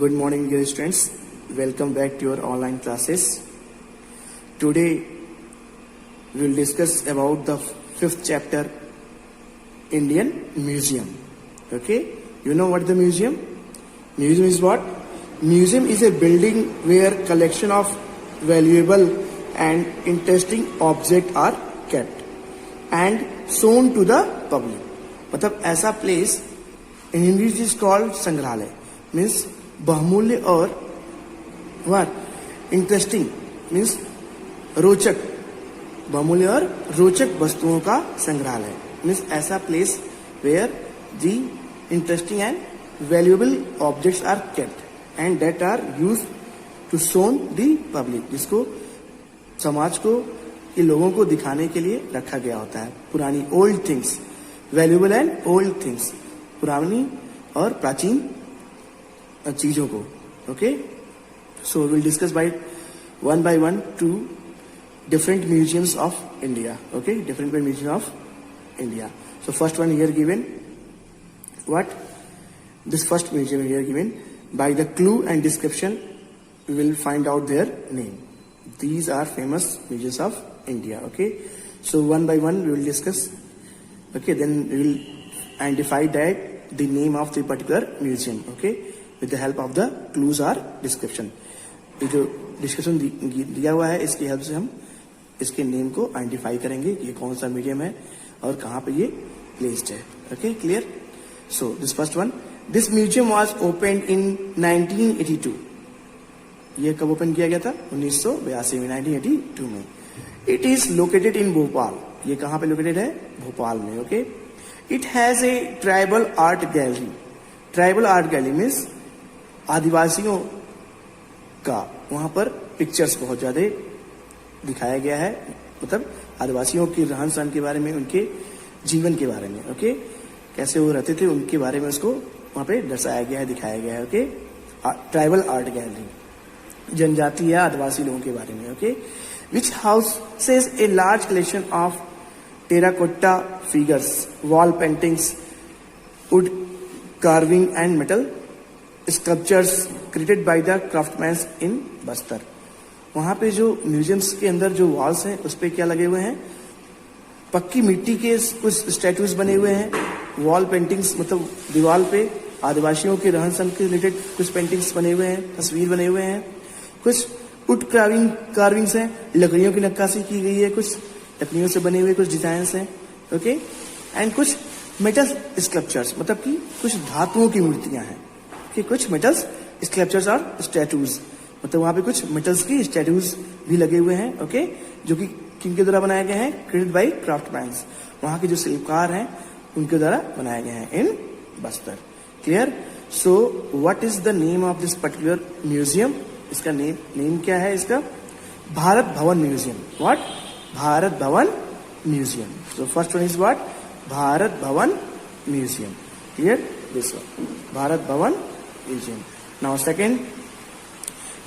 Good morning, dear students. Welcome back to your online classes. Today, we will discuss about the fifth chapter, Indian Museum. Okay, you know what the museum? Museum is what? Museum is a building where collection of valuable and interesting objects are kept and shown to the public. मतलब ऐसा place in English is called संग्रहालय. Means बहुमूल्य और what interesting means रोचक, बहुमूल्य और रोचक वस्तुओं का संग्रहालय. मीन्स ऐसा place where the interesting and valuable objects are kept and that are use to shown the public, जिसको समाज को के लोगों को दिखाने के लिए रखा गया होता है. पुरानी old things, valuable and old things, पुरानी और प्राचीन चीजों को. Okay, so will discuss by one two different museums of India. Okay, different museums of India. So first one here given, what? This first museum here given, by the clue and description we will find out their name. These are famous museums of India. Okay, so one by one we will discuss. Okay, then we will identify that the name of the particular museum. Okay, with the help of the clues or description. ये जो description दिया हुआ है इसकी help से हम इसके name को आइडेंटिफाई करेंगे कि ये कौन सा मीडियम है और कहाँ पे ये प्लेस्ड है. Okay, clear? So this first one, this museum was open in 1982. ये कब ओपन किया गया था? 1982 में, 1982 में. इट इज लोकेटेड इन भोपाल. ये कहाँ पे लोकेटेड है? भोपाल में. Okay, it has a tribal art gallery. Tribal art gallery means आदिवासियों का वहां पर पिक्चर्स बहुत ज्यादा दिखाया गया है, मतलब आदिवासियों की रहन सहन के बारे में, उनके जीवन के बारे में. ओके, कैसे वो रहते थे उनके बारे में उसको वहां पे दर्शाया गया है, दिखाया गया है. ओके, ट्राइबल आर्ट गैलरी, जनजाति या आदिवासी लोगों के बारे में. Okay, which houses a large collection of terracotta figures, wall paintings, wood carving and metal sculptures created by the craftsmans in Bastar. वहां पे जो म्यूजियम्स के अंदर जो वॉल्स हैं उस पे क्या लगे हुए हैं? पक्की मिट्टी के कुछ स्टैटूज बने हुए हैं. वॉल पेंटिंग्स मतलब दीवार पे आदिवासियों के रहन सहन के रिलेटेड कुछ पेंटिंग्स बने हुए हैं, तस्वीर बने हुए हैं. कुछ वुड कार्विंग्स हैं, लकड़ियों की नक्काशी की गई है, कुछ लकड़ियों से बने हुए कुछ डिजाइन्स हैं. ओके, एंड कुछ मेटल स्कल्पचर्स मतलब कि कुछ धातुओं की मूर्तियां हैं कि कुछ मेटल्स स्कल्पचर्स और स्टैटूज, मतलब वहां पे कुछ मेटल्स की स्टैटूज भी लगे हुए हैं. ओके, जो कि किनके द्वारा बनाए गए हैं? क्रिएटेड बाय क्राफ्टमैन्स, वहां के जो शिल्पकार हैं उनके द्वारा बनाए गए हैं in Bastar. Clear? So what is the name of this particular museum? इसका नेम क्या है? इसका Bharat Bhavan Museum. What? Bharat Bhavan Museum. So first one is what? Bharat Bhavan Museum. Clear? This one, Bharat Bhavan Museum. Now second,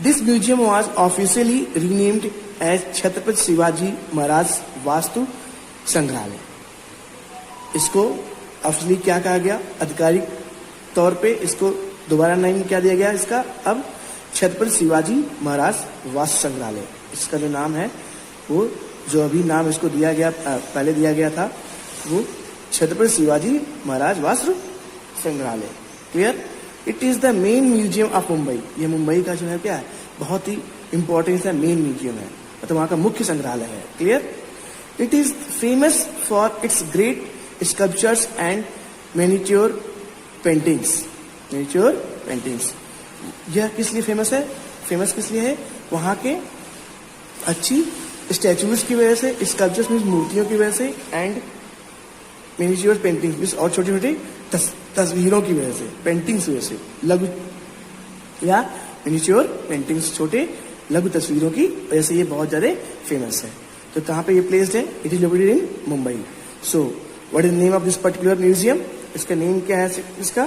this museum was officially renamed as Chhatrapati Shivaji Maharaj Vastu Sangrahalaya. इसको officially क्या कहा गया? आधिकारिक तौर पे इसको दोबारा नाम क्या दिया गया इसका? अब छत्रपति शिवाजी महाराज वास्तु संग्रहालय. इसका जो नाम है वो जो अभी नाम इसको दिया गया, पहले दिया गया था, वो छत्रपति शिवाजी महाराज वास्तु संग्रहालय. Clear? It is the main museum of Mumbai. ये मुंबई का जो है क्या है, बहुत ही इंपॉर्टेंट है, मेन म्यूजियम है, मतलब वहां का मुख्य संग्रहालय है. Clear? It is famous for its great sculptures and miniature paintings. Miniature paintings यह किस लिए फेमस है? फेमस किस लिए है? वहां के अच्छी स्टैचूज की वजह से, स्कल्पचर्स मीन्स मूर्तियों की वजह से, एंड मिनिएचर पेंटिंग्स मीन्स और छोटी छोटी तस्वीरों की वजह से, पेंटिंग्स की वजह से, लघु या मिनिएचर पेंटिंग्स, छोटे लघु तस्वीरों की वजह से ये बहुत ज्यादा फेमस है. तो कहाँ पे ये प्लेस्ड है? It is located in Mumbai. So what is name of this particular museum? इसका नेम क्या है इसका?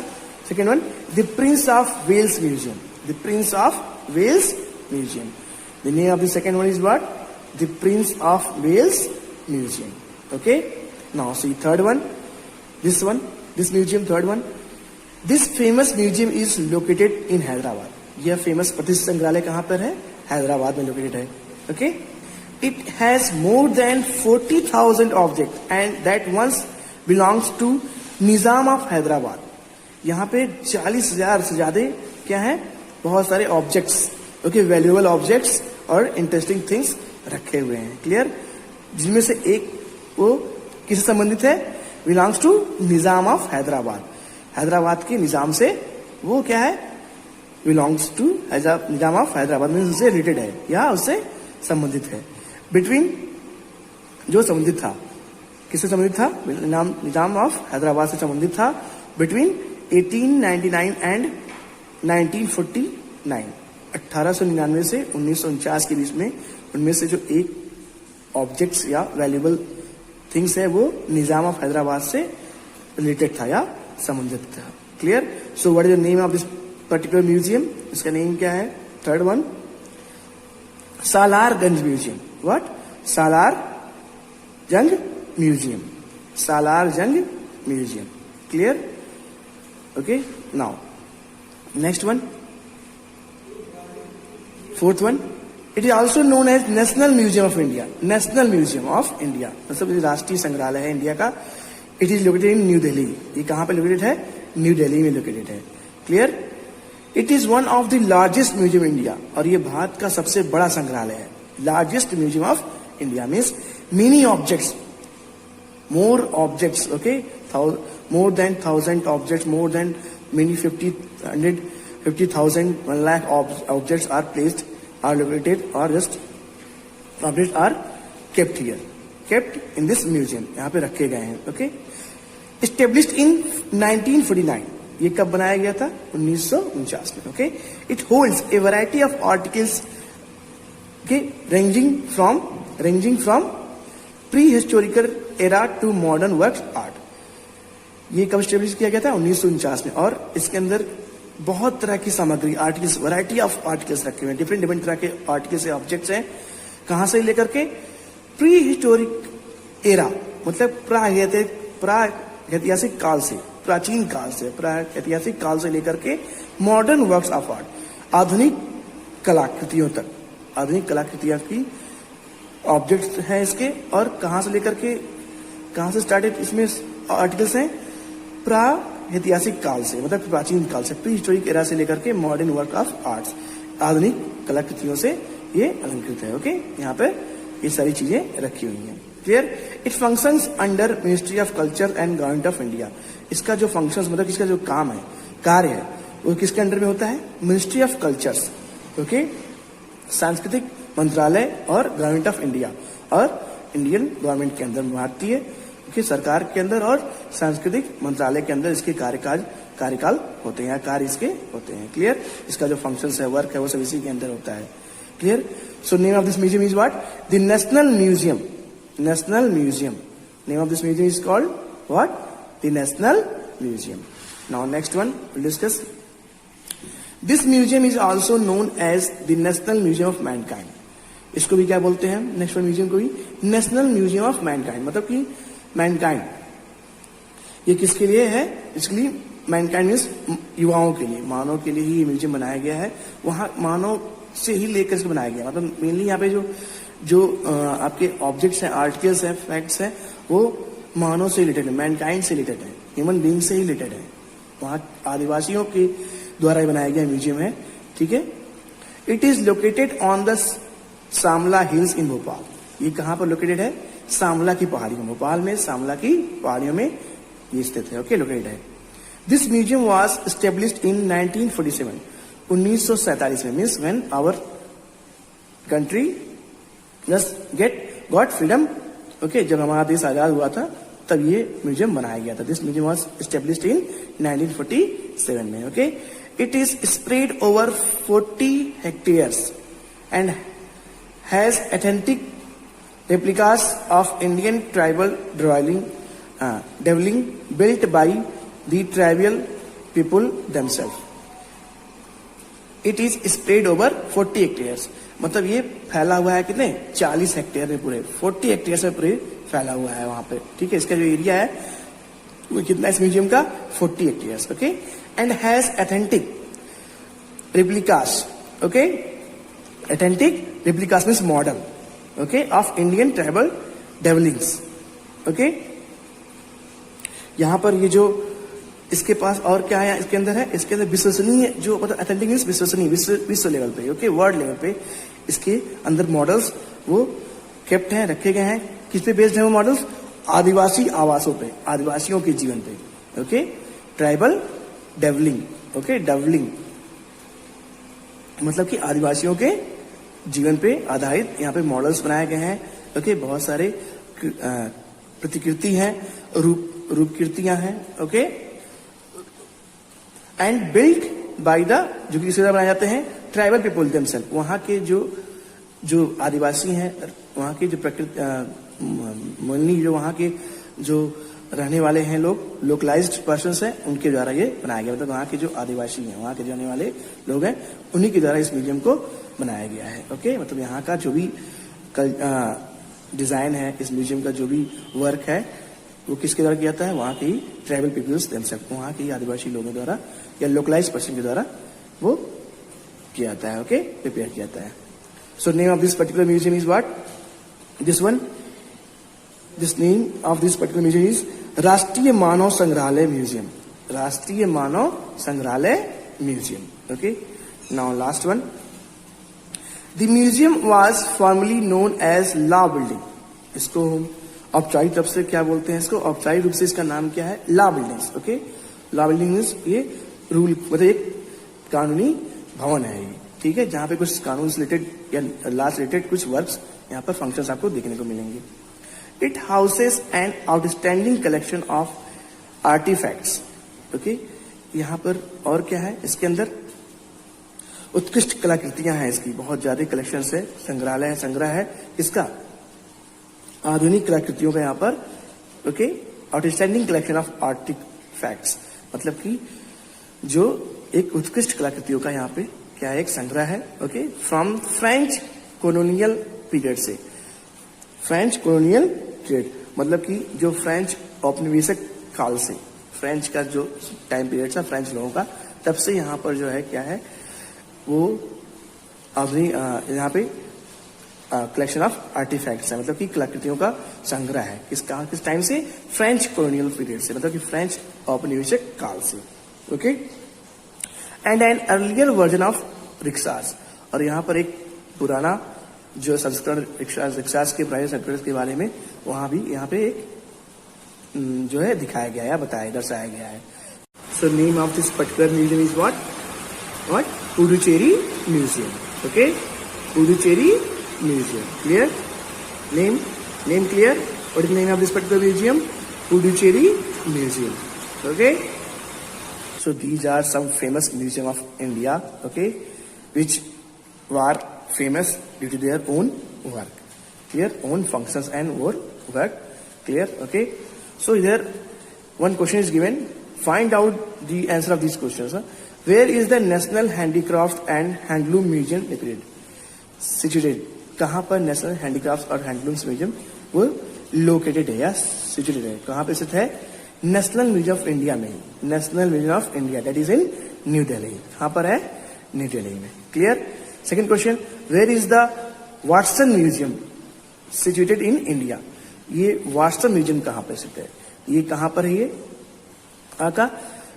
Second one, the Prince of Wales Museum. The Prince of Wales Museum. The name of the second one is what? The Prince of Wales Museum. Okay, now see third one, this museum, third one, this famous museum is located in Hyderabad. यह famous प्रतिष्ठित संग्रहालय कहाँ पर है? हैदराबाद में located है। Okay, it has more than 40,000 object and that once belongs to Nizam of Hyderabad. यहाँ पे 40,000 से ज्यादा क्या है, बहुत सारे ऑब्जेक्ट्स, ओके, वैल्यूएबल ऑब्जेक्ट्स और इंटरेस्टिंग थिंग्स रखे हुए हैं। क्लियर? जिनमें से एक वो किससे संबंधित है? Belongs to Nizam of Hyderabad. Hyderabad के निजाम से वो क्या है? Belongs to Nizam of Hyderabad में उससे रिलेटेड है या उससे संबंधित है। बिटवीन, जो संबंधित था, किससे संबंधित था? निजाम ऑफ हैदराबाद से संबंधित था बिटवीन 1899 एंड 1949। 1899 से 1949 के बीच में उनमें से जो एक ऑब्जेक्ट्स या वैल्यूएबल थिंग्स है वो निजाम ऑफ हैदराबाद से रिलेटेड था या संबंधित था। Clear? So what is the name of this particular museum? इसका नेम क्या है? Third one, Salarganj Museum. What? Salar Jung Museum. Salar Jung Museum. Clear? Okay, now next one, fourth one, it is also known as National Museum of India. National Museum of India मतलब राष्ट्रीय संग्रहालय है India का। It is located in New Delhi. ये कहां पे located है? New Delhi में लोकेटेड है। Clear? It is one of the largest museum India, और ये भारत का सबसे बड़ा संग्रहालय है। Largest museum of India means many objects, more objects, okay, more than 1,000 objects, more than many 50,000, 1 lakh objects are placed, are located, or just objects are kept here, kept in this museum. यहाँ पे रखे गए हैं. Okay, established in 1949. ये कब बनाया गया था? 1949 में. Okay, it holds a variety of articles, okay, ranging from prehistorical era to modern works art. ये कब स्टेब्लिश किया गया था? 1949 में. और इसके अंदर बहुत तरह की सामग्री, आर्टिकल्स, वैरायटी ऑफ आर्टिकल्स रखे हुए हैं. डिफरेंट तरह के आर्टिकल्स, ऑब्जेक्ट्स हैं. कहां से लेकर के? प्री हिस्टोरिक एरा मतलब प्रागैतिहासिक काल से, प्राचीन काल से, प्रागैतिहासिक काल से लेकर के मॉडर्न वर्क्स ऑफ आर्ट, आधुनिक कलाकृतियों तक. आधुनिक कलाकृतियां की ऑब्जेक्ट्स हैं इसके. और कहां से लेकर के, कहां से स्टार्टेड इसमें आर्टिकल्स हैं? प्रागैतिहासिक काल से मतलब प्राचीन काल से, प्री हिस्टोरिक एरा से लेकर के मॉडर्न वर्क ऑफ आर्ट्स, आधुनिक कलाकृतियों से ये अलंकृत है. ओके, यहाँ पे ये सारी चीजें रखी हुई हैं. Clear? It functions under ministry of culture and government of India. इसका जो फंक्शंस मतलब इसका जो काम है, कार्य है, वो किसके अंडर में होता है? मिनिस्ट्री ऑफ कल्चर्स, ओके, सांस्कृतिक मंत्रालय और गवर्नमेंट ऑफ इंडिया, और इंडियन गवर्नमेंट के अंदर, भारतीय की सरकार के अंदर और सांस्कृतिक मंत्रालय के अंदर इसके कार्यकाल होते हैं या कार्य इसके होते हैं. क्लियर? इसका जो फंक्शंस है, वर्क है, वो सब इसी के अंदर होता है. Clear? So name of this museum is what? The National Museum. National Museum. Name of this museum is called what? The National Museum. Now next one will discuss. This museum is also known as the National Museum of Mankind. इसको भी क्या बोलते हैं? National museum को भी national Museum of Mankind. मतलब कि Mankind ये किसके लिए है? इसके लिए मैनकाइंड मीन्स युवाओं के लिए, मानव के लिए ही ये म्यूजियम बनाया गया है. वहां मानव से ही लेकर इसको बनाया गया. मतलब मेनली यहाँ पे जो आपके ऑब्जेक्ट्स हैं, आर्टिकल्स हैं, फैक्ट्स हैं, वो मानव से रिलेटेड है, मैनकाइंड से रिलेटेड है, ह्यूमन बीइंग से ही रिलेटेड है. वहां आदिवासियों के द्वारा ही बनाया गया म्यूजियम है. ठीक है. It is located on the Shamla Hills in Bhopal. ये कहां पर लोकेटेड है? सामला की पहाड़ियों, भोपाल में सामला की पहाड़ियों में ये स्थित है. ओके, लोकेटेड है. This museum was established in 1947. 1947 में, means when our country just got freedom. Okay, जब हमारा देश आजाद हुआ था तब ये म्यूजियम बनाया गया था. This museum was established in 1947 में. Okay, it is spread over 40 hectares and has authentic replicas of Indian tribal dwelling built by the tribal people themselves. It is spread over 40 hectares. मतलब ये फैला हुआ है कितने? 40 हेक्टेयर में, पूरे 40 hectare में पूरे फैला हुआ है वहां पे. ठीक है. इसका जो एरिया है वो कितना इस म्यूजियम का? 40 hectare. Okay, and has authentic replicas. Okay, authentic replicas means model, okay, of Indian tribal dwellings. Okay, यहाँ पर ये जो इसके पास और क्या है इसके अंदर है, इसके अंदर विश्वसनीय जो मतलब अथेंटिक मीन्स विश्वसनीय, विश्व लेवल पे, ओके, वर्ल्ड लेवल पे इसके अंदर मॉडल्स वो केप्ट हैं, रखे गए हैं. किस पे बेस्ड है वो मॉडल्स? आदिवासी आवासों पे, आदिवासियों के जीवन पे. Okay, tribal dwelling. Okay, dwelling मतलब कि आदिवासियों के जीवन पे आधारित यहाँ पे मॉडल्स बनाए गए हैं. ओके, बहुत सारे प्रतिकृति हैं, रूपकृतियां हैं. Okay, and built by the, जो कि इससे बनाए जाते हैं ट्राइबल पीपल देमसेल्फ. वहां के जो आदिवासी हैं, वहां के जो प्रकृति जो वहां के जो रहने वाले हैं लोग, लोकलाइज्ड पर्सन्स हैं, उनके द्वारा ये बनाया गया. मतलब वहां के जो आदिवासी हैं, वहां के जो रहने वाले लोग हैं, उन्हीं के द्वारा इस म्यूजियम को बनाया गया है. ओके, मतलब यहाँ का जो भी डिजाइन है, इस म्यूजियम का जो भी वर्क है, वो किसके द्वारा किया जाता है? वहां के ही ट्राइबल पीपल्स देमसेल्फ, वहां के ही आदिवासी लोगों द्वारा या लोकलाइज्ड पर्सन के द्वारा वो किया जाता है. ओके, प्रिपेयर किया जाता है. So name of this particular museum is what? This one, this name of this particular museum is Rashtriya Manav Sangrahalaya museum. Rashtriya Manav Sangrahalaya museum. Okay, now last one. The museum was formally known as law building. इसको हम औपचारिक रूप से क्या बोलते हैं? इसको औपचारिक रूप से इसका नाम क्या है? Law buildings. Okay, law building means ये रूल, मतलब एक कानूनी भवन है ये. ठीक है, जहां पे कुछ कानून से रिलेटेड या लॉ से रिलेटेड कुछ वर्क्स, यहाँ पर फंक्शंस आपको देखने को मिलेंगे. It houses an outstanding collection of artefacts. Okay, यहाँ पर और क्या है? इसके अंदर उत्कृष्ट कलाकृतियां हैं, इसकी बहुत ज्यादा कलेक्शन है, संग्रहालय है, संग्रह है इसका आधुनिक कलाकृतियों का यहाँ पर. Okay, outstanding collection of artefacts मतलब कि जो एक उत्कृष्ट कलाकृतियों का यहाँ पे क्या है? एक संग्रह है. Okay, from French colonial period से. फ्रेंच कॉलोनियल पीरियड मतलब कि जो फ्रेंच औपनिवेशिक काल से, फ्रेंच का जो टाइम पीरियड था फ्रेंच लोगों का, तब से यहाँ पर जो है क्या है वो आधुनिक यहाँ पे कलेक्शन ऑफ आर्टिफैक्ट्स है, मतलब कि कलाकृतियों का संग्रह है. किस टाइम से? फ्रेंच कॉलोनियल पीरियड से, मतलब कि फ्रेंच औपनिवेशिक काल से. Okay, and an earlier version of rickshaws. और यहाँ पर एक पुराना जो संस्करण रिक्शास के प्राइस संस्करण के बारे में वहां भी यहाँ पे एक जो है दिखाया गया है, बताया, दर्शाया गया है. So name of this particular museum is what? Puducherry museum. Okay, Puducherry museum. Clear? Name clear? What is the name of this particular museum? Puducherry museum. Okay, so these are some famous museum of India, okay, which were famous due to their own work, their own functions and work. Clear? Okay, so here one question is given, find out the answer of these questions. Where is the National Handicraft and Handloom Museum located? Situated. कहाँ पर National Handicraft और Handlooms Museum वो located है या situated है? कहाँ पे स्थित है? नेशनल म्यूजियम ऑफ इंडिया में. National Museum of India, that is in New Delhi. कहाँ पर है? न्यू दिल्ली में. Clear? Second question, where is the Watson Museum situated in India? ये वाटसन म्यूजियम कहाँ पर स्थित है? ये कहाँ पर है? ये आपका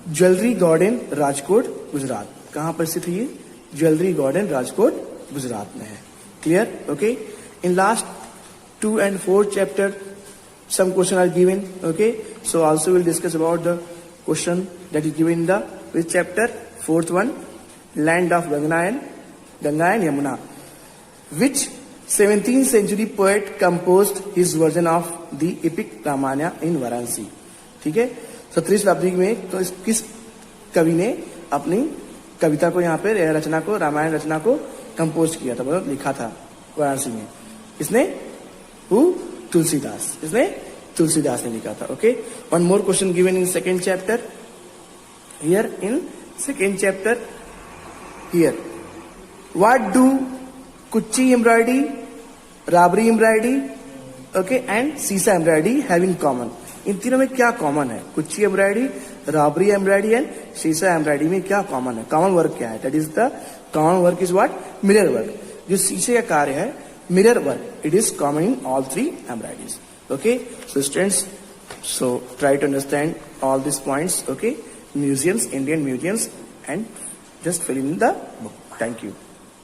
ज्वेलरी गार्डन राजकोट गुजरात. कहाँ पर स्थित है ये? ज्वेलरी गार्डन राजकोट गुजरात में है. Clear? Okay, in last 2 and 4 chapter some question are given. Okay, so also we'll discuss about the question that is given in the which chapter? 4th one, land of Ganga and Yamuna. Which 17th century poet composed his version of the epic Ramayana in Varanasi? ठीक है, 17वीं शताब्दी में तो किस कवि ने अपनी कविता को यहाँ पे रचना को, रामायण रचना को कंपोज किया था, मतलब लिखा था वाराणसी में? इसने तुलसीदास. इसने तुलसीदास ने लिखा था. Okay, one more question given in second chapter. Here in second chapter, here what do Kutchi embroidery, Rabari embroidery, okay, and Sheesha embroidery have in common? इन तीनों में क्या कॉमन है? Kutchi embroidery, Rabari embroidery and Sheesha embroidery में क्या कॉमन है, कॉमन वर्क क्या है? That is the common work is what? Mirror work. जो शीशे का कार्य है mirror work, it is common in all three embroideries. Okay, so students, so try to understand all these points. Okay, museums, Indian museums, and just fill in the book. Thank you.